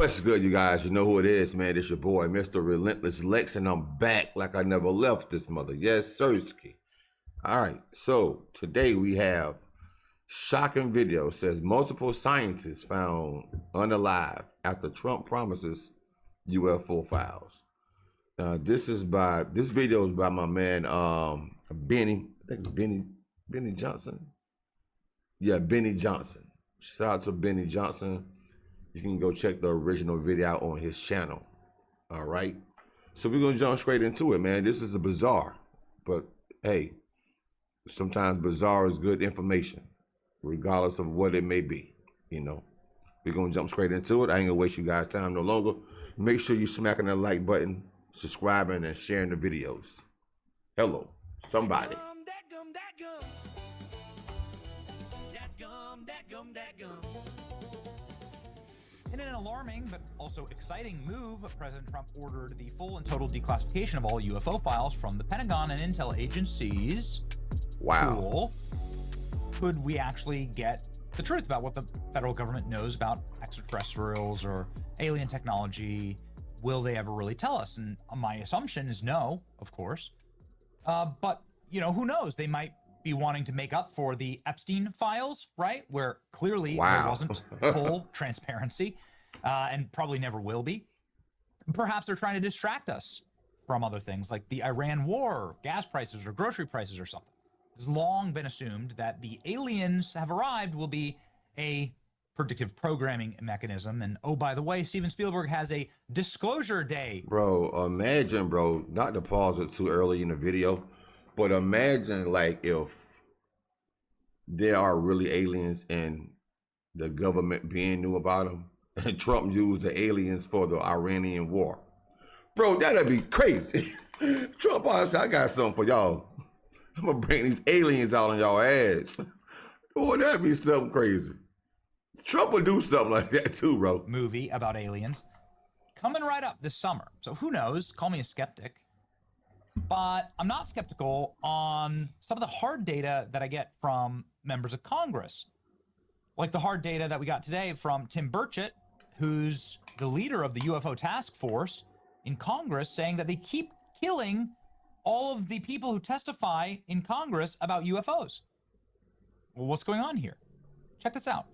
What's good, you guys? You know who it is, man. It's your boy, Mr. Relentless Lex, and I'm back like I never left this mother. Yes, Sirski. All right, so today we have shocking video. Says multiple scientists found unalive after Trump promises UFO files. Now, this video is by my man, Benny. I think it's Benny Johnson. Yeah, Benny Johnson. Shout out to Benny Johnson. You can go check the original video out on his channel. All right. So we're going to jump straight into it, man. This is a bizarre, but hey, sometimes bizarre is good information, regardless of what it may be. You know, we're going to jump straight into it. I ain't going to waste you guys' time no longer. Make sure you're smacking that like button, subscribing, and sharing the videos. Hello, somebody. In an alarming but also exciting move, President Trump ordered the full and total declassification of all UFO files from the Pentagon and intel agencies. Wow. Cool. Could we actually get the truth about what the federal government knows about extraterrestrials or alien technology? Will they ever really tell us? And my assumption is no, of course. But, you know, who knows? They might be wanting to make up for the Epstein files, right? Where clearly there wasn't full transparency and probably never will be. Perhaps they're trying to distract us from other things like the Iran war, gas prices, or grocery prices or something. It's long been assumed that the aliens have arrived will be a predictive programming mechanism. And oh, by the way, Steven Spielberg has a disclosure day. Bro, imagine, bro, not to pause it too early in the video, but imagine like if there are really aliens and the government being knew about them and Trump used the aliens for the Iranian war. Bro, that'd be crazy. Trump honestly, I got something for y'all. I'm gonna bring these aliens out on y'all ass. Boy, that'd be something crazy. Trump would do something like that too, bro. Movie about aliens coming right up this summer. So who knows? Call me a skeptic. But I'm not skeptical on some of the hard data that I get from members of Congress. Like the hard data that we got today from Tim Burchett, who's the leader of the UFO task force in Congress, saying that they keep killing all of the people who testify in Congress about UFOs. Well, what's going on here? Check this out.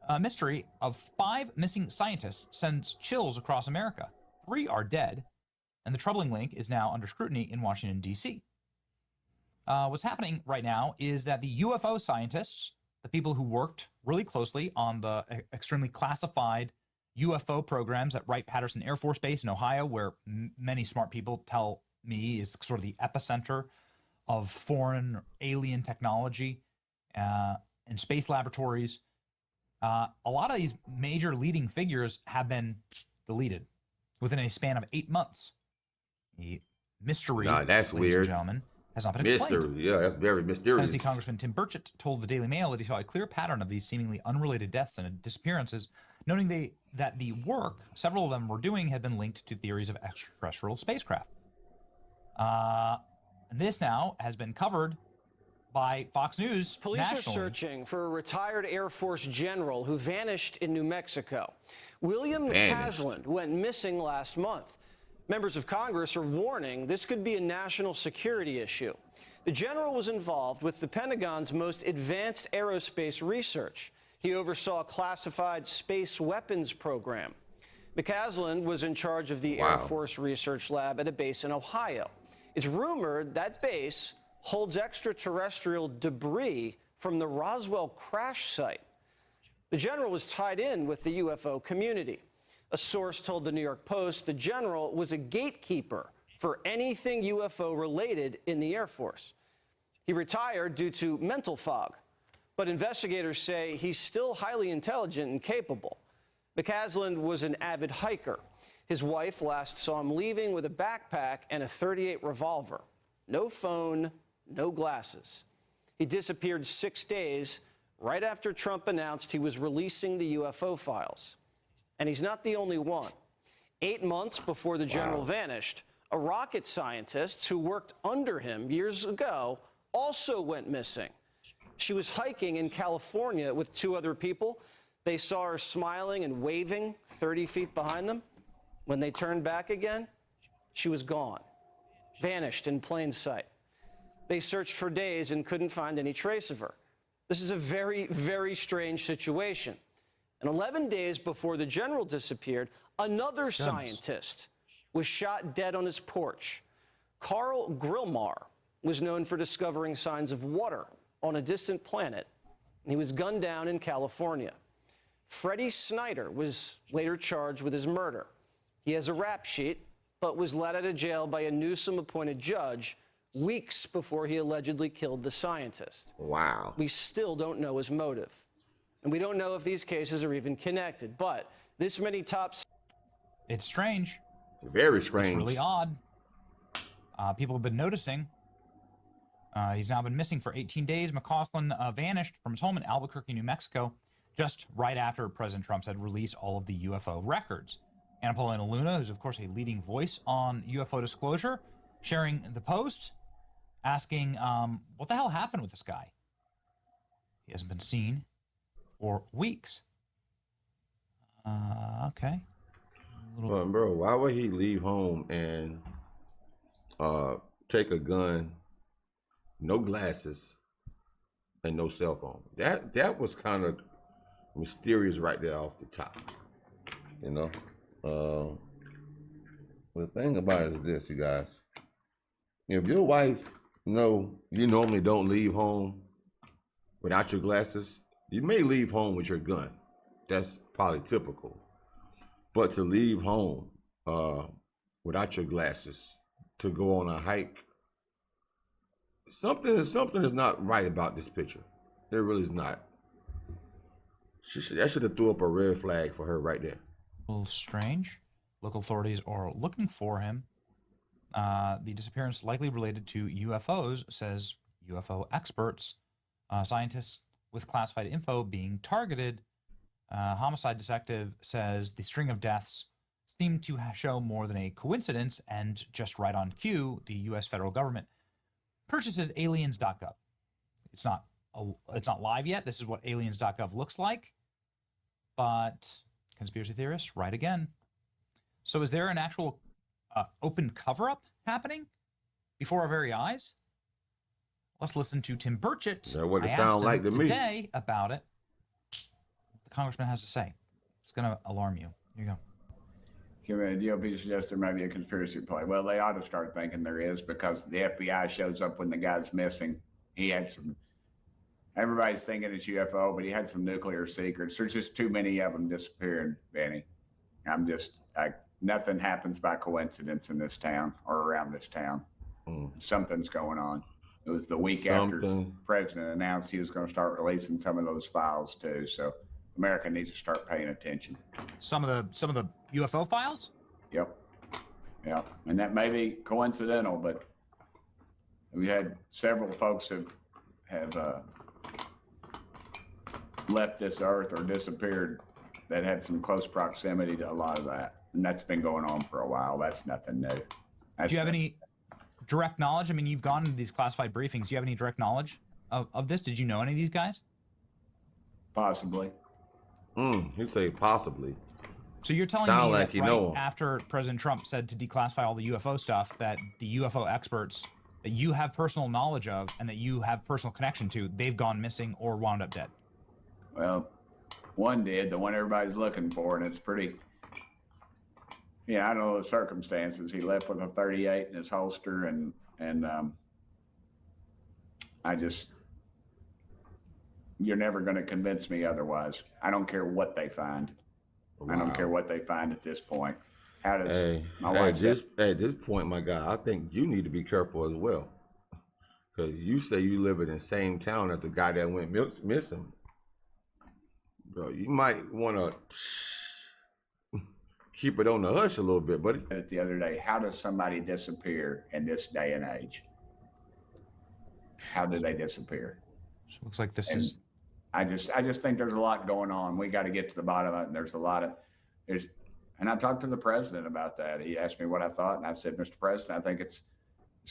A mystery of 5 missing scientists sends chills across America. 3 are dead. And the troubling link is now under scrutiny in Washington, D.C. What's happening right now is that the UFO scientists, the people who worked really closely on the extremely classified UFO programs at Wright-Patterson Air Force Base in Ohio, where many smart people tell me is sort of the epicenter of foreign alien technology and space laboratories. A lot of these major leading figures have been deleted within a span of 8 months. The mystery, that's weird, gentlemen, has not been explained. Yeah, that's very mysterious. Tennessee Congressman Tim Burchett told the Daily Mail that he saw a clear pattern of these seemingly unrelated deaths and disappearances, noting that the work several of them were doing had been linked to theories of extraterrestrial spacecraft. This now has been covered by Fox News. Police nationally. are searching for a retired Air Force general who vanished in New Mexico. William McCaslin went missing last month. Members of Congress are warning this could be a national security issue. The general was involved with the Pentagon's most advanced aerospace research. He oversaw a classified space weapons program. McCaslin was in charge of the Air Force Research Lab at a base in Ohio. It's rumored that base holds extraterrestrial debris from the Roswell crash site. The general was tied in with the UFO community. A source told the New York Post the general was a gatekeeper for anything UFO related in the Air Force. He retired due to mental fog, but investigators say he's still highly intelligent and capable. McCaslin was an avid hiker. His wife last saw him leaving with a backpack and a .38 revolver. No phone, no glasses. He disappeared 6 days right after Trump announced he was releasing the UFO files. And he's not the only one. 8 months before the general vanished, a rocket scientist who worked under him years ago also went missing. She was hiking in California with 2 other people. They saw her smiling and waving 30 feet behind them. When they turned back again, she was gone, vanished in plain sight. They searched for days and couldn't find any trace of her. This is a very, very strange situation. And 11 days before the general disappeared, another scientist was shot dead on his porch. Carl Grillmar was known for discovering signs of water on a distant planet, and he was gunned down in California. Freddie Snyder was later charged with his murder. He has a rap sheet, but was let out of jail by a Newsom-appointed judge weeks before he allegedly killed the scientist. Wow. We still don't know his motive. And we don't know if these cases are even connected, but this many top... It's strange. Very strange. It's really odd. People have been noticing. He's now been missing for 18 days. McCausland vanished from his home in Albuquerque, New Mexico, just right after President Trump said release all of the UFO records. Anna Paulina Luna, who's of course a leading voice on UFO disclosure, sharing the post, asking, what the hell happened with this guy? He hasn't been seen for weeks. Okay. Well, bro, why would he leave home and take a gun, no glasses, and no cell phone? That was kind of mysterious right there off the top, you know? The thing about it is this, you guys. If your wife know you normally don't leave home without your glasses, you may leave home with your gun. That's probably typical. But to leave home without your glasses to go on a hike, something is not right about this picture. There really is not. That should have threw up a red flag for her right there. A little strange. Local authorities are looking for him. The disappearance likely related to UFOs, says UFO experts. Scientists with classified info being targeted. Homicide detective says the string of deaths seem to show more than a coincidence, and just right on cue, the U.S. federal government purchases aliens.gov. It's not live yet. This is what aliens.gov looks like, but conspiracy theorists, right again. So is there an actual open cover-up happening before our very eyes? Let's listen to Tim Burchett. That's what it I sounds asked like him to me. Today about it. The congressman has to say. It's going to alarm you. Here you go. The GOP suggests there might be a conspiracy play. Well, they ought to start thinking there is, because the FBI shows up when the guy's missing. He had some, everybody's thinking it's UFO, but he had some nuclear secrets. There's just too many of them disappearing, Benny. Nothing happens by coincidence in this town or around this town. Something's going on. It was the week after the president announced he was going to start releasing some of those files too. So America needs to start paying attention. Some of the UFO files? Yep. Yeah. And that may be coincidental, but we had several folks have left this earth or disappeared that had some close proximity to a lot of that. And that's been going on for a while. That's nothing new. Do you have any direct knowledge? I mean, you've gone to these classified briefings. Do you have any direct knowledge of this? Did you know any of these guys? Possibly. You say possibly. So you're telling me that right after President Trump said to declassify all the UFO stuff, that the UFO experts that you have personal knowledge of and that you have personal connection to, they've gone missing or wound up dead? Well, one did, the one everybody's looking for, and it's pretty... Yeah, I don't know the circumstances. He left with a 38 in his holster, and you're never going to convince me otherwise. I don't care what they find. Wow. I don't care what they find at this point. How does at this point, my guy, I think you need to be careful as well, because you say you live in the same town as the guy that went missing. Bro, you might want to keep it on the hush a little bit, buddy. The other day, how does somebody disappear in this day and age? How do they disappear? So it looks like this is... I just think there's a lot going on. We got to get to the bottom of it. And there's a lot of, and I talked to the president about that. He asked me what I thought, and I said, Mr. President, I think it's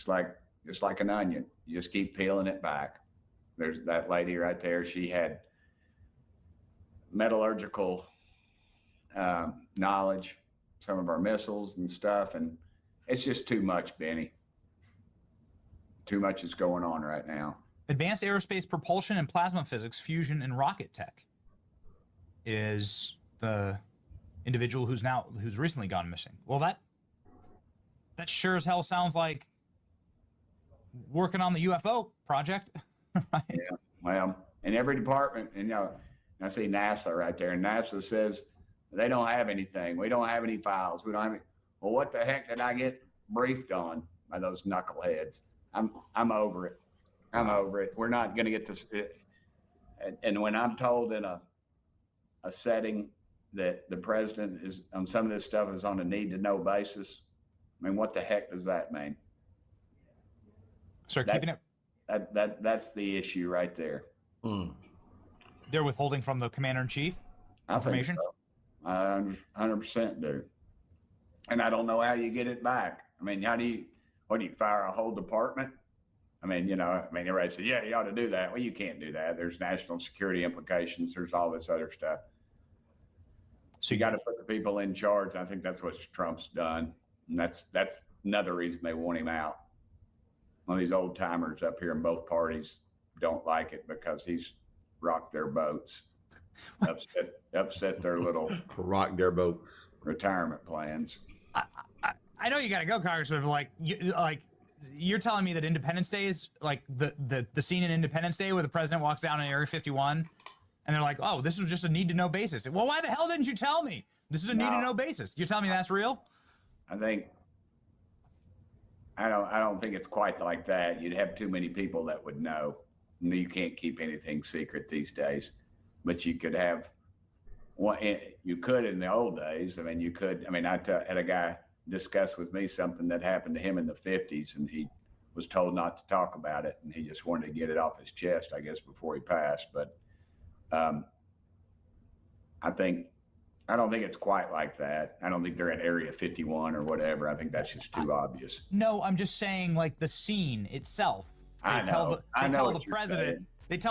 like an onion. You just keep peeling it back. There's that lady right there. She had metallurgical knowledge, some of our missiles and stuff, and it's just too much, Benny. Too much is going on right now. Advanced aerospace propulsion and plasma physics, fusion and rocket tech is the individual who's recently gone missing. Well, that sure as hell sounds like working on the UFO project, right? Yeah. Well, in every department, and I see NASA right there, and NASA says they don't have anything. We don't have any files. We don't have any. Well, what the heck did I get briefed on by those knuckleheads? I'm over it. I'm over it. We're not going to get this. And when I'm told in a setting that the president is on some of this stuff is on a need-to-know basis, I mean, what the heck does that mean? Start keeping it. That's the issue right there. They're withholding from the commander-in-chief information? I think so. 100% do. And I don't know how you get it back. I mean, what do you fire a whole department? I mean, everybody says, yeah, you ought to do that. Well, you can't do that. There's national security implications. There's all this other stuff. So you got to put the people in charge. I think that's what Trump's done. And that's another reason they want him out. One of these old timers up here in both parties don't like it because he's rocked their boats, upset their little rock their boats retirement plans. I know you got to go, Congressman. But you're telling me that Independence Day is like the scene in Independence Day where the president walks down in Area 51, and they're like, "Oh, this was just a need-to-know basis." Well, why the hell didn't you tell me? This is a need-to-know basis. You're telling me that's real? I don't think it's quite like that. You'd have too many people that would know. You can't keep anything secret these days, but you could have one. You could in the old days. I mean, you could. I mean, I had a guy discuss with me something that happened to him in the 50s, and he was told not to talk about it, and he just wanted to get it off his chest, I guess, before he passed. But I don't think it's quite like that. I don't think they're at Area 51 or whatever. I think that's just too obvious. No, I'm just saying, like, the scene itself. They tell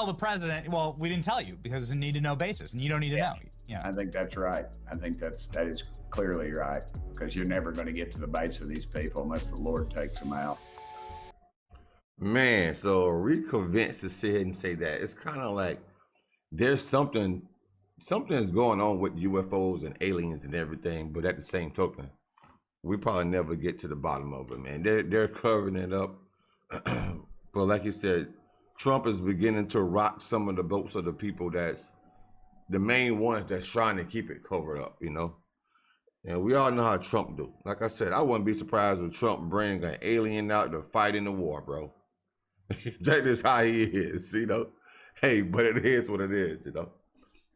the president, well, we didn't tell you because it's a need-to-know basis, and you don't need to know. Yeah. I think that's right. I think that is clearly right, because you're never going to get to the base of these people unless the Lord takes them out. Man, so are we convinced to sit here and say that? It's kind of like there's something's going on with UFOs and aliens and everything, but at the same token, we probably never get to the bottom of it, man. They're covering it up. But like you said, Trump is beginning to rock some of the boats of the people that's the main ones that's trying to keep it covered up, And we all know how Trump do. Like I said, I wouldn't be surprised if Trump bring an alien out to fight in the war, bro. That is how he is, Hey, but it is what it is,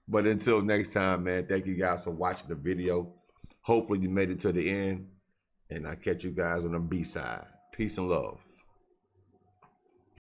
But until next time, man, thank you guys for watching the video. Hopefully you made it to the end. And I catch you guys on the B side. Peace and love.